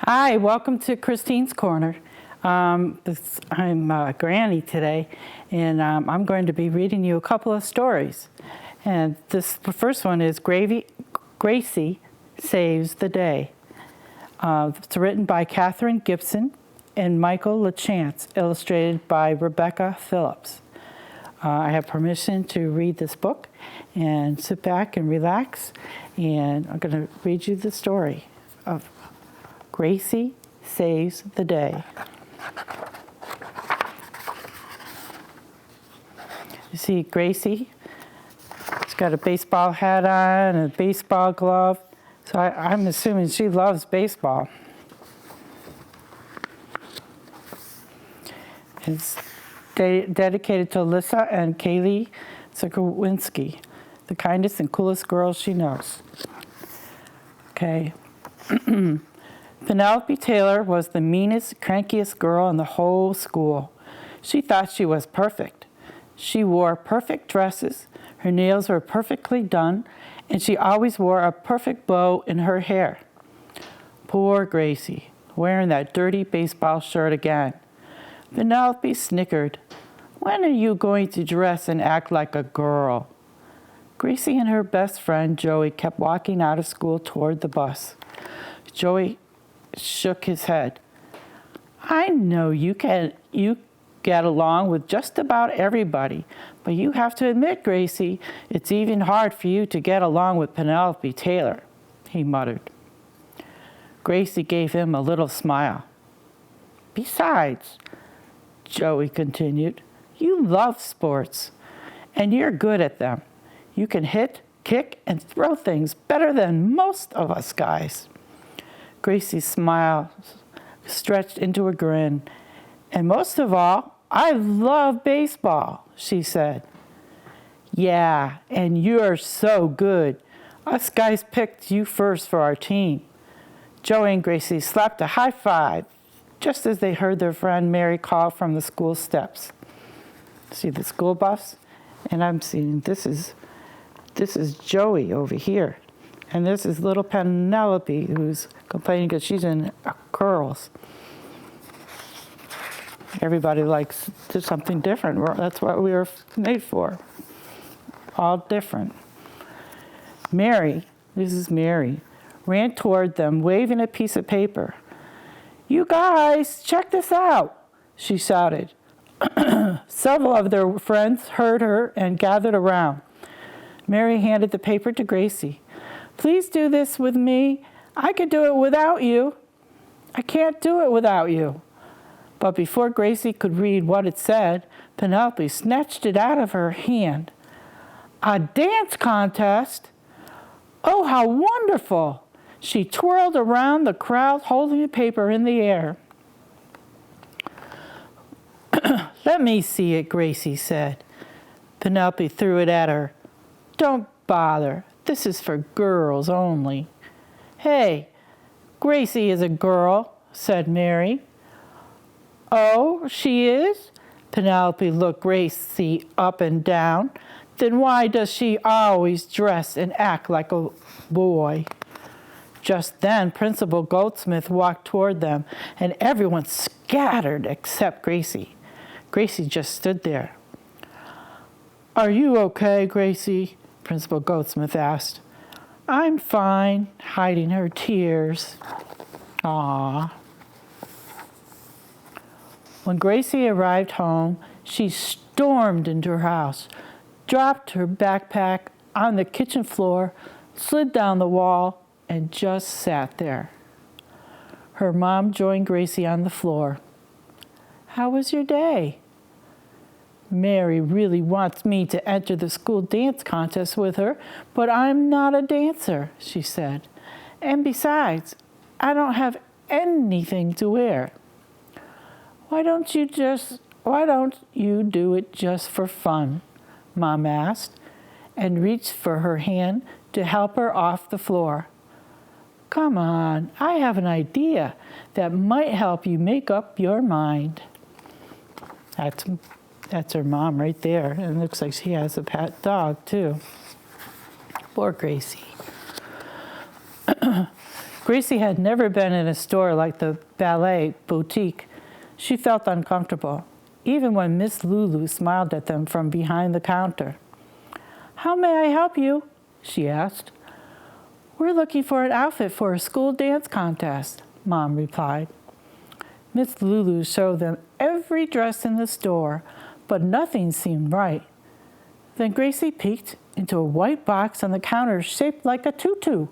Hi, welcome to Christine's Corner. I'm Granny today, and I'm going to be reading you a couple of stories. And the first one is Gracie Saves the Day. It's written by Katherine Gibson and Michael LaChance, illustrated by Rebecca Phillips. I have permission to read this book, and sit back and relax, and I'm going to read you the story of Gracie Saves the Day. You see Gracie, she's got a baseball hat on and a baseball glove, so I'm assuming she loves baseball. It's dedicated to Alyssa and Kaylee Zukowinski, the kindest and coolest girls she knows. Okay. Penelope Taylor was the meanest, crankiest girl in the whole school. She thought she was perfect. She wore perfect dresses, her nails were perfectly done, and she always wore a perfect bow in her hair. Poor Gracie, wearing that dirty baseball shirt again. Penelope snickered. When are you going to dress and act like a girl? Gracie and her best friend Joey kept walking out of school toward the bus. Joey shook his head. I know you get along with just about everybody, but you have to admit, Gracie, it's even hard for you to get along with Penelope Taylor, he muttered. Gracie gave him a little smile. Besides, Joey continued, you love sports, and you're good at them. You can hit, kick, and throw things better than most of us guys. Gracie's smile stretched into a grin. And most of all, I love baseball, she said. Yeah, and you're so good. Us guys picked you first for our team. Joey and Gracie slapped a high five just as they heard their friend Mary call from the school steps. See the school bus? And I'm seeing this is Joey over here. And this is little Penelope, who's complaining because she's in curls. Everybody likes something different. That's what we were made for. All different. Mary, this is Mary, ran toward them, waving a piece of paper. You guys, check this out, she shouted. Several of their friends heard her and gathered around. Mary handed the paper to Gracie. Please do this with me. I could do it without you. I can't do it without you. But before Gracie could read what it said, Penelope snatched it out of her hand. A dance contest? Oh, how wonderful! She twirled around the crowd holding the paper in the air. Let me see it, Gracie said. Penelope threw it at her. Don't bother. This is for girls only. Hey, Gracie is a girl, said Mary. Oh, she is? Penelope looked Gracie up and down. Then why does she always dress and act like a boy? Just then, Principal Goldsmith walked toward them, and everyone scattered except Gracie. Gracie just stood there. Are you okay, Gracie? Principal Goldsmith asked. I'm fine, hiding her tears. Ah. When Gracie arrived home, she stormed into her house, dropped her backpack on the kitchen floor, slid down the wall, and just sat there. Her mom joined Gracie on the floor. How was your day? Mary really wants me to enter the school dance contest with her, but I'm not a dancer, she said. And besides, I don't have anything to wear. Why don't you do it just for fun? Mom asked, and reached for her hand to help her off the floor. Come on, I have an idea that might help you make up your mind. That's her mom right there. And it looks like she has a pet dog, too. Poor Gracie. Gracie had never been in a store like the ballet boutique. She felt uncomfortable, even when Miss Lulu smiled at them from behind the counter. "How may I help you?" she asked. "We're looking for an outfit for a school dance contest," Mom replied. Miss Lulu showed them every dress in the store, but nothing seemed right. Then Gracie peeked into a white box on the counter shaped like a tutu.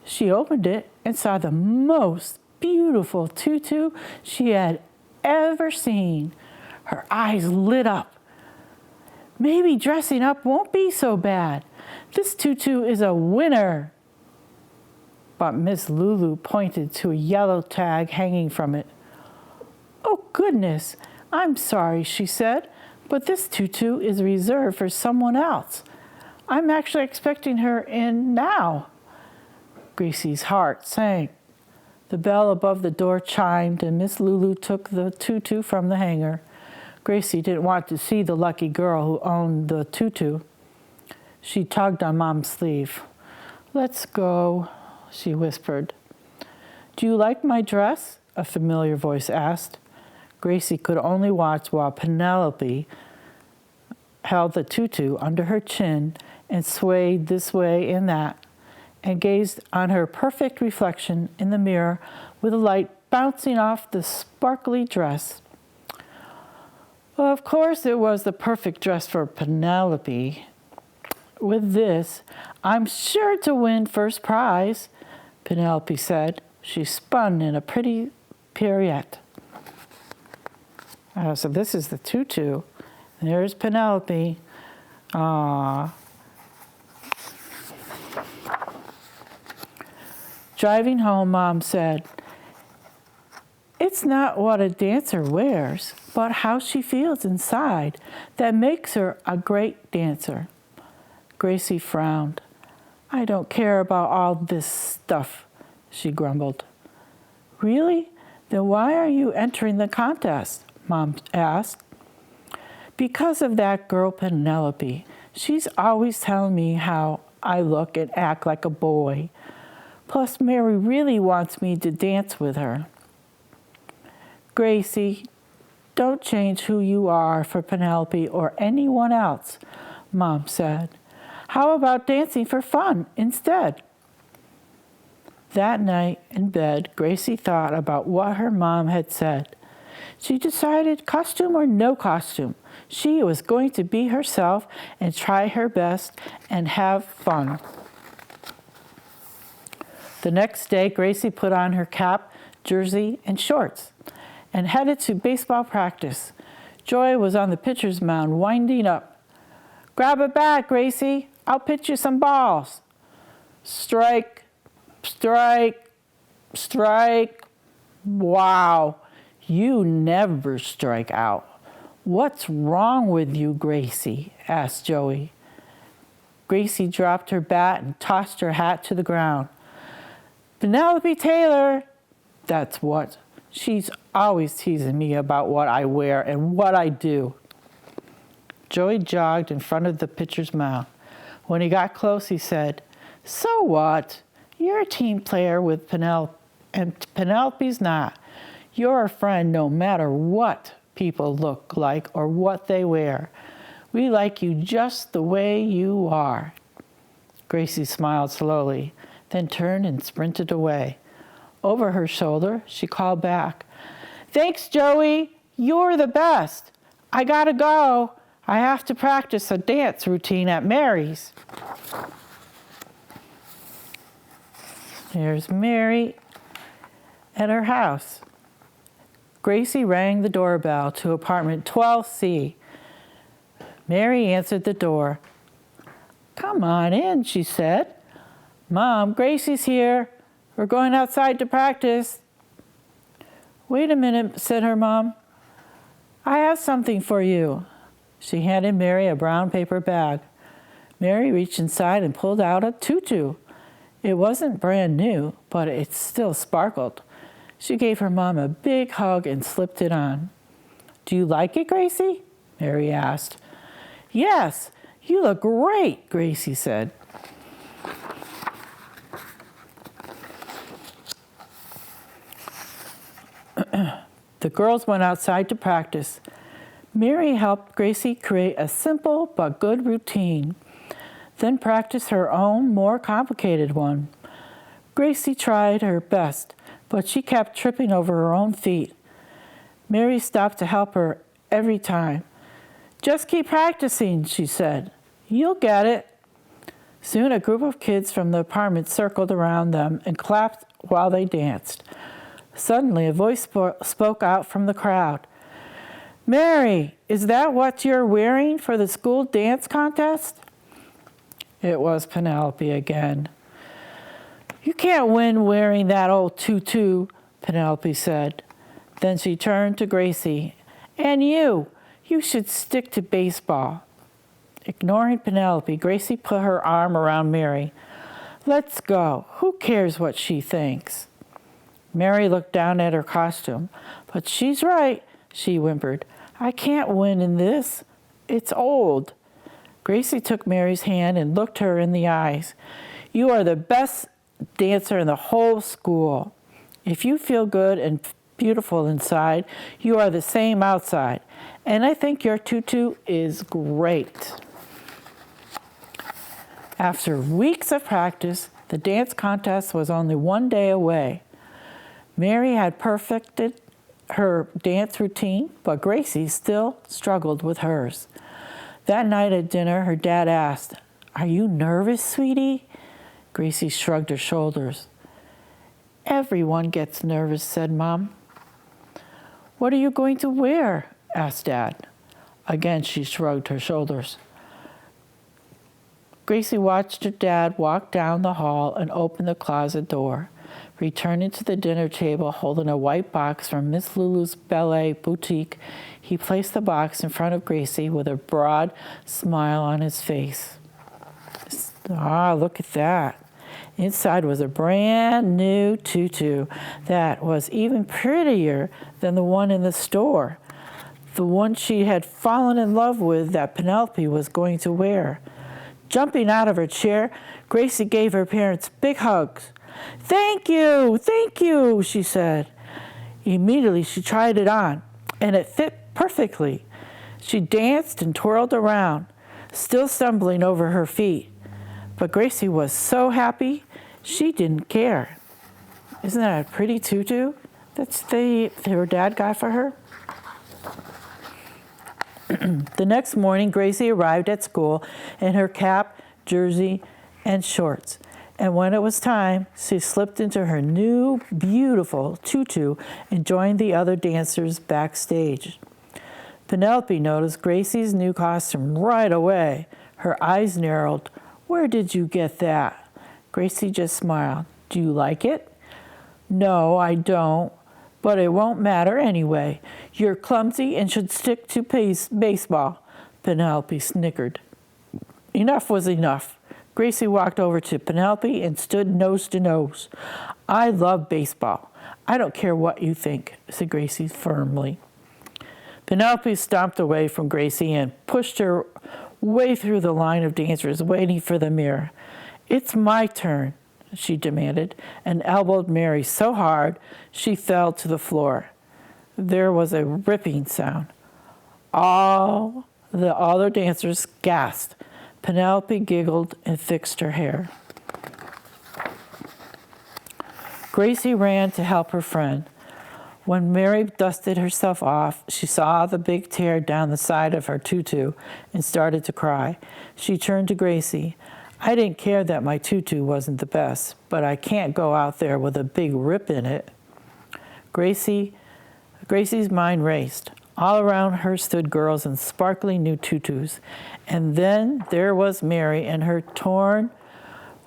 She opened it and saw the most beautiful tutu she had ever seen. Her eyes lit up. "Maybe dressing up won't be so bad. This tutu is a winner." But Miss Lulu pointed to a yellow tag hanging from it. "Oh, goodness, I'm sorry," she said, "but this tutu is reserved for someone else. I'm actually expecting her in now." Gracie's heart sank. The bell above the door chimed, and Miss Lulu took the tutu from the hanger. Gracie didn't want to see the lucky girl who owned the tutu. She tugged on Mom's sleeve. "Let's go," she whispered. "Do you like my dress?" a familiar voice asked. Gracie could only watch while Penelope held the tutu under her chin and swayed this way and that, and gazed on her perfect reflection in the mirror with the light bouncing off the sparkly dress. Of course it was the perfect dress for Penelope. "With this, I'm sure to win first prize," Penelope said. She spun in a pretty pirouette. So this is the tutu. There's Penelope. Aww. Driving home, Mom said, "It's not what a dancer wears, but how she feels inside that makes her a great dancer." Gracie frowned. "I don't care about all this stuff," she grumbled. "Really? Then why are you entering the contest?" Mom asked. "Because of that girl Penelope. She's always telling me how I look and act like a boy. Plus, Mary really wants me to dance with her." "Gracie, don't change who you are for Penelope or anyone else," Mom said. "How about dancing for fun instead?" That night in bed, Gracie thought about what her mom had said. She decided, costume or no costume, she was going to be herself and try her best and have fun. The next day, Gracie put on her cap, jersey, and shorts and headed to baseball practice. Joy was on the pitcher's mound, winding up. "Grab a bat, Gracie. I'll pitch you some balls." "Strike, strike, strike." "Wow, you never strike out. What's wrong with you, Gracie?" asked Joey. Gracie dropped her bat and tossed her hat to the ground. "Penelope Taylor." "That's what. She's always teasing me about what I wear and what I do." Joey jogged in front of the pitcher's mound. When he got close, he said, "So what? You're a team player with Penelope, and Penelope's not. You're a friend no matter what people look like or what they wear. We like you just the way you are." Gracie smiled slowly, then turned and sprinted away. Over her shoulder, she called back, "Thanks, Joey. You're the best. I gotta go. I have to practice a dance routine at Mary's." There's Mary at her house. Gracie rang the doorbell to apartment 12C. Mary answered the door. "Come on in," she said. "Mom, Gracie's here. We're going outside to practice." "Wait a minute," said her mom. "I have something for you." She handed Mary a brown paper bag. Mary reached inside and pulled out a tutu. It wasn't brand new, but it still sparkled. She gave her mom a big hug and slipped it on. "Do you like it, Gracie?" Mary asked. "Yes, you look great," Gracie said. The girls went outside to practice. Mary helped Gracie create a simple but good routine, then practice her own, more complicated one. Gracie tried her best, but she kept tripping over her own feet. Mary stopped to help her every time. "Just keep practicing," she said. "You'll get it." Soon a group of kids from the apartment circled around them and clapped while they danced. Suddenly a voice spoke out from the crowd. "Mary, is that what you're wearing for the school dance contest?" It was Penelope again. "You can't win wearing that old tutu," Penelope said. Then she turned to Gracie. "And you should stick to baseball." Ignoring Penelope, Gracie put her arm around Mary. "Let's go. Who cares what she thinks?" Mary looked down at her costume. "But she's right," she whimpered. "I can't win in this. It's old." Gracie took Mary's hand and looked her in the eyes. "You are the best dancer in the whole school. If you feel good and beautiful inside, you are the same outside. And I think your tutu is great." After weeks of practice, the dance contest was only one day away. Mary had perfected her dance routine, but Gracie still struggled with hers. That night at dinner, her dad asked, "Are you nervous, sweetie?" Gracie shrugged her shoulders. "Everyone gets nervous," said Mom. "What are you going to wear?" asked Dad. Again, she shrugged her shoulders. Gracie watched her dad walk down the hall and open the closet door. Returning to the dinner table, holding a white box from Miss Lulu's ballet boutique, he placed the box in front of Gracie with a broad smile on his face. "Ah, look at that." Inside was a brand new tutu that was even prettier than the one in the store, the one she had fallen in love with that Penelope was going to wear. Jumping out of her chair, Gracie gave her parents big hugs. Thank you," she said. Immediately she tried it on, and it fit perfectly. She danced and twirled around, still stumbling over her feet. But Gracie was so happy, she didn't care. Isn't that a pretty tutu that's her dad got for her? The next morning, Gracie arrived at school in her cap, jersey, and shorts. And when it was time, she slipped into her new, beautiful tutu and joined the other dancers backstage. Penelope noticed Gracie's new costume right away. Her eyes narrowed. "Where did you get that?" Gracie just smiled. "Do you like it?" "No, I don't. But it won't matter anyway. You're clumsy and should stick to baseball," Penelope snickered. Enough was enough. Gracie walked over to Penelope and stood nose to nose. "I love baseball. I don't care what you think," said Gracie firmly. Penelope stomped away from Gracie and pushed her way through the line of dancers waiting for the mirror. "It's my turn," she demanded, and elbowed Mary so hard she fell to the floor. There was a ripping sound. All the other dancers gasped. Penelope giggled and fixed her hair. Gracie ran to help her friend. When Mary dusted herself off, she saw the big tear down the side of her tutu and started to cry. She turned to Gracie. "I didn't care that my tutu wasn't the best, but I can't go out there with a big rip in it." Gracie's mind raced. All around her stood girls in sparkling new tutus. And then there was Mary in her torn,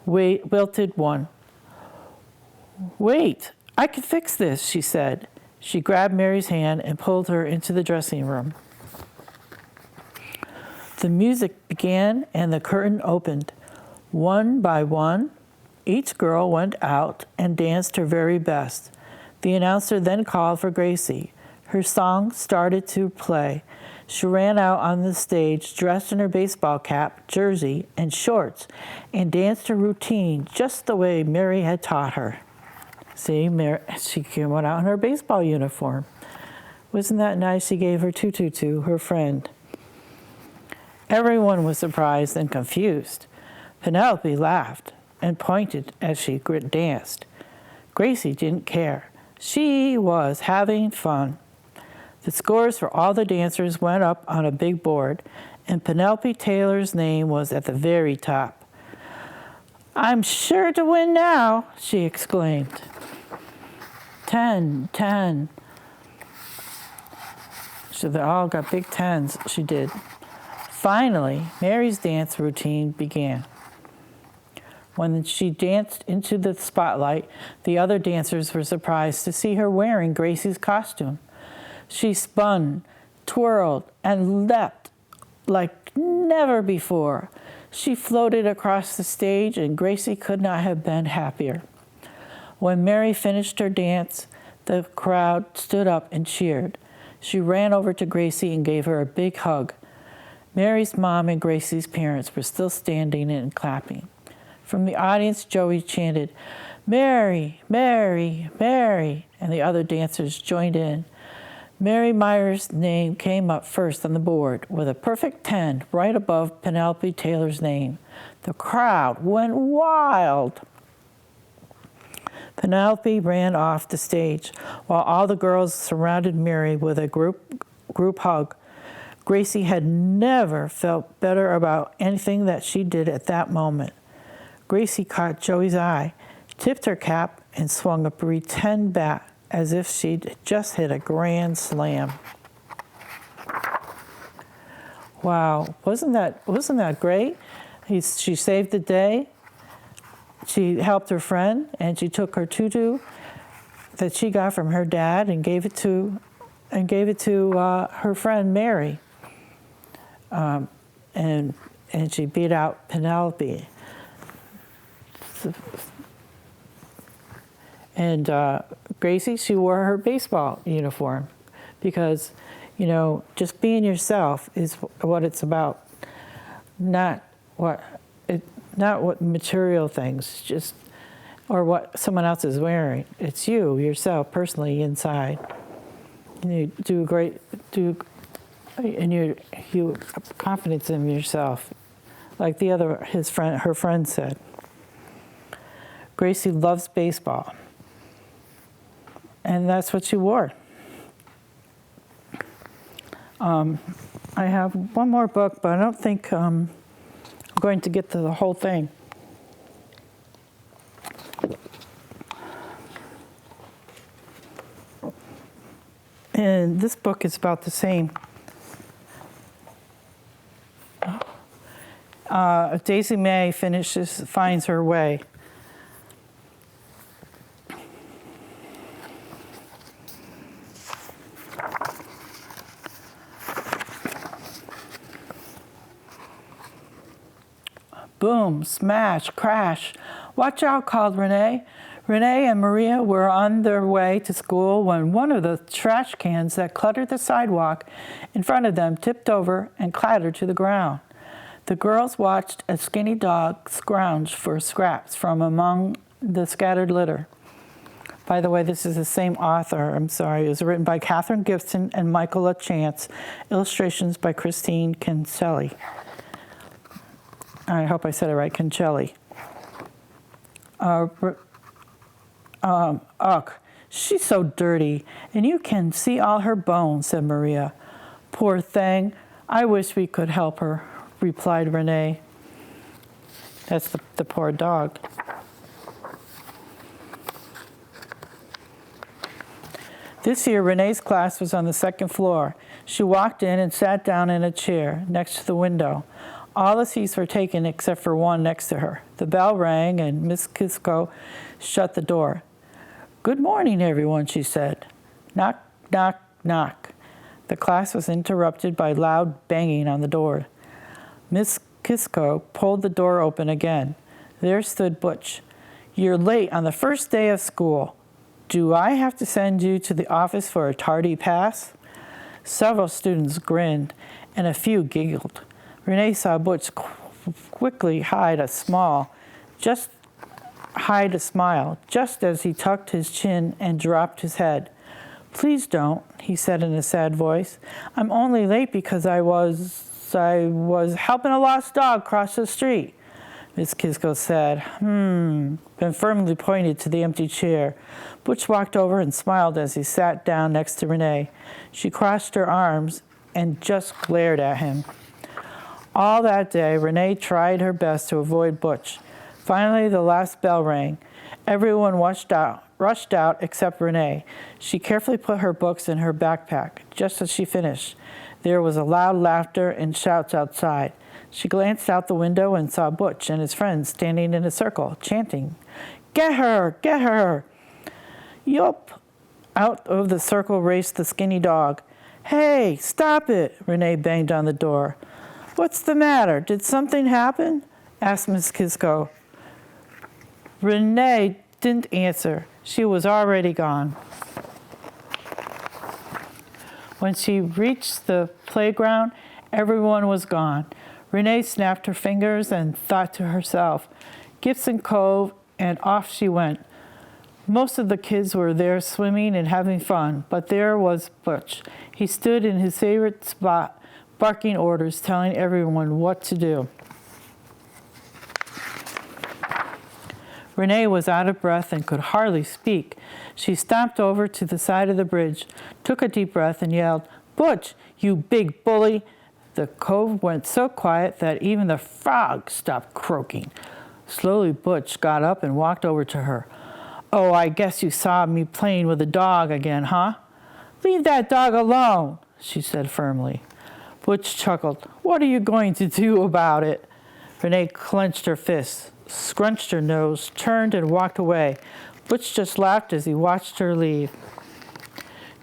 wilted one. "Wait, I can fix this," she said. She grabbed Mary's hand and pulled her into the dressing room. The music began and the curtain opened. One by one, each girl went out and danced her very best. The announcer then called for Gracie. Her song started to play. She ran out on the stage dressed in her baseball cap, jersey, and shorts, and danced her routine just the way Mary had taught her. See, she came out in her baseball uniform. Wasn't that nice? She gave her tutu to her friend. Everyone was surprised and confused. Penelope laughed and pointed as she danced. Gracie didn't care. She was having fun. The scores for all the dancers went up on a big board, and Penelope Taylor's name was at the very top. "I'm sure to win now," she exclaimed. 10, 10. So they all got big tens, she did. Finally, Mary's dance routine began. When she danced into the spotlight, the other dancers were surprised to see her wearing Gracie's costume. She spun, twirled, and leapt like never before. She floated across the stage, and Gracie could not have been happier. When Mary finished her dance, the crowd stood up and cheered. She ran over to Gracie and gave her a big hug. Mary's mom and Gracie's parents were still standing and clapping. From the audience, Joey chanted, "Mary, Mary, Mary," and the other dancers joined in. Mary Meyer's name came up first on the board with a perfect 10 right above Penelope Taylor's name. The crowd went wild. Penelope ran off the stage while all the girls surrounded Mary with a group hug. Gracie had never felt better about anything that she did at that moment. Gracie caught Joey's eye, tipped her cap, and swung a pretend bat as if she'd just hit a grand slam. Wow, wasn't that great? She saved the day. She helped her friend, and she took her tutu that she got from her dad and gave it to her friend Mary. And she beat out Penelope. And Gracie, she wore her baseball uniform because, just being yourself is what it's about. Not what material things, or what someone else is wearing. It's you, yourself, personally inside. And you have confidence in yourself, like her friend said. Gracie loves baseball, and that's what she wore. I have one more book, but I don't think I'm going to get to the whole thing. And this book is about the same. Daisy May finds her way. Boom, smash, crash. "Watch out," called Renee. Renee and Maria were on their way to school when one of the trash cans that cluttered the sidewalk in front of them tipped over and clattered to the ground. The girls watched a skinny dog scrounge for scraps from among the scattered litter. By the way, this is the same author. I'm sorry. It was written by Catherine Gibson and Michael LaChance. Illustrations by Christine Cancelli. I hope I said it right, Cancelli. Ugh, she's so dirty, and you can see all her bones, said Maria. "Poor thing. I wish we could help her," replied Renee. That's the poor dog. This year, Renee's class was on the second floor. She walked in and sat down in a chair next to the window. All the seats were taken except for one next to her. The bell rang, and Miss Kisco shut the door. "Good morning, everyone," she said. Knock, knock, knock. The class was interrupted by loud banging on the door. Miss Kisco pulled the door open again. There stood Butch. "You're late on the first day of school. Do I have to send you to the office for a tardy pass?" Several students grinned, and a few giggled. Renee saw Butch quickly hide a smile, just as he tucked his chin and dropped his head. Please don't, he said in a sad voice. I'm only late because I was helping a lost dog cross the street. Miss Kisco said, then firmly pointed to the empty chair. Butch walked over and smiled as he sat down next to Renee. She crossed her arms and just glared at him. All that day, Renee tried her best to avoid Butch. Finally, the last bell rang. Everyone rushed out except Renee. She carefully put her books in her backpack. Just as she finished, there was a loud laughter and shouts outside. She glanced out the window and saw Butch and his friends standing in a circle, chanting, "Get her! Get her!" Yup! Out of the circle raced the skinny dog. "Hey, stop it!" Renee banged on the door. "What's the matter? Did something happen?" asked Miss Kisco. Renee didn't answer. She was already gone. When she reached the playground, everyone was gone. Renee snapped her fingers and thought to herself, Gibson Cove, and off she went. Most of the kids were there swimming and having fun, but there was Butch. He stood in his favorite spot, barking orders, telling everyone what to do. Renee was out of breath and could hardly speak. She stomped over to the side of the bridge, took a deep breath, and yelled, "Butch, you big bully!" The cove went so quiet that even the frogs stopped croaking. Slowly, Butch got up and walked over to her. "Oh, I guess you saw me playing with a dog again, huh?" "Leave that dog alone," she said firmly. Butch chuckled. "What are you going to do about it?" Renee clenched her fists, scrunched her nose, turned and walked away. Butch just laughed as he watched her leave.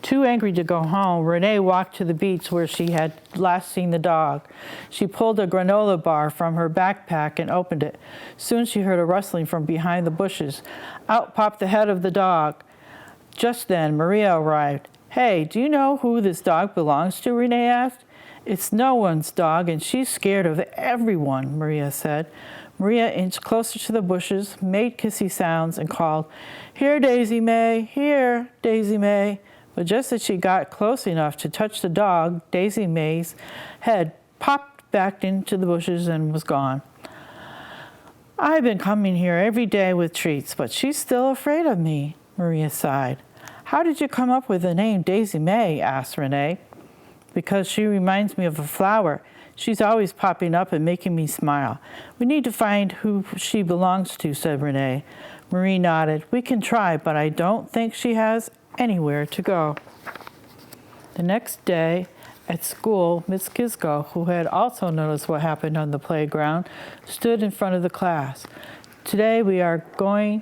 Too angry to go home, Renee walked to the beach where she had last seen the dog. She pulled a granola bar from her backpack and opened it. Soon she heard a rustling from behind the bushes. Out popped the head of the dog. Just then, Maria arrived. "Hey, do you know who this dog belongs to?" Renee asked. "It's no one's dog, and she's scared of everyone," Maria said. Maria inched closer to the bushes, made kissy sounds, and called, "Here, Daisy May, here, Daisy May." But just as she got close enough to touch the dog, Daisy May's head popped back into the bushes and was gone. "I've been coming here every day with treats, but she's still afraid of me," Maria sighed. "How did you come up with the name Daisy May?" asked Renee. "Because she reminds me of a flower. She's always popping up and making me smile. We need to find who she belongs to," said Renee. Marie nodded. "We can try, but I don't think she has anywhere to go." The next day at school, Miss Kisco, who had also noticed what happened on the playground, stood in front of the class. "Today we are going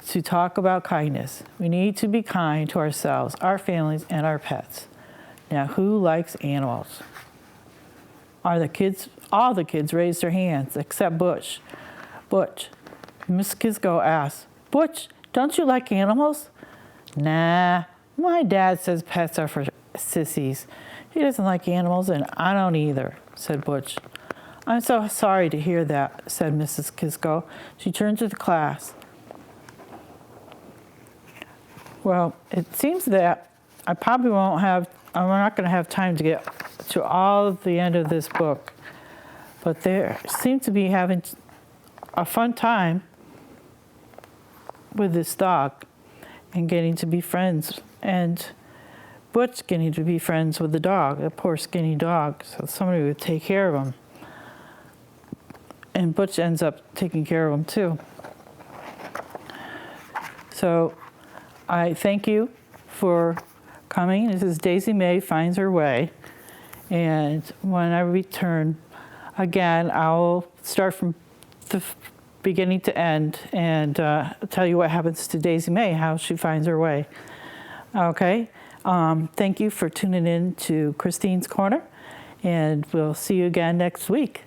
to talk about kindness. We need to be kind to ourselves, our families, and our pets. Now, who likes animals?" All the kids raised their hands except Butch. "Butch," Miss Kisco asked, "Butch, don't you like animals?" "Nah, my dad says pets are for sissies. He doesn't like animals, and I don't either," said Butch. "I'm so sorry to hear that," said Mrs. Kisco. She turned to the class. "Well, it seems that I'm not going to have time to get to all of the end of this book, but they seem to be having a fun time with this dog and getting to be friends, and Butch getting to be friends with the dog, the poor skinny dog, so somebody would take care of him. And Butch ends up taking care of him too. So I thank you for coming. This is Daisy May Finds Her Way. And when I return, again, I'll start from the beginning to end and tell you what happens to Daisy May, how she finds her way. Okay? Thank you for tuning in to Christine's Corner, and we'll see you again next week.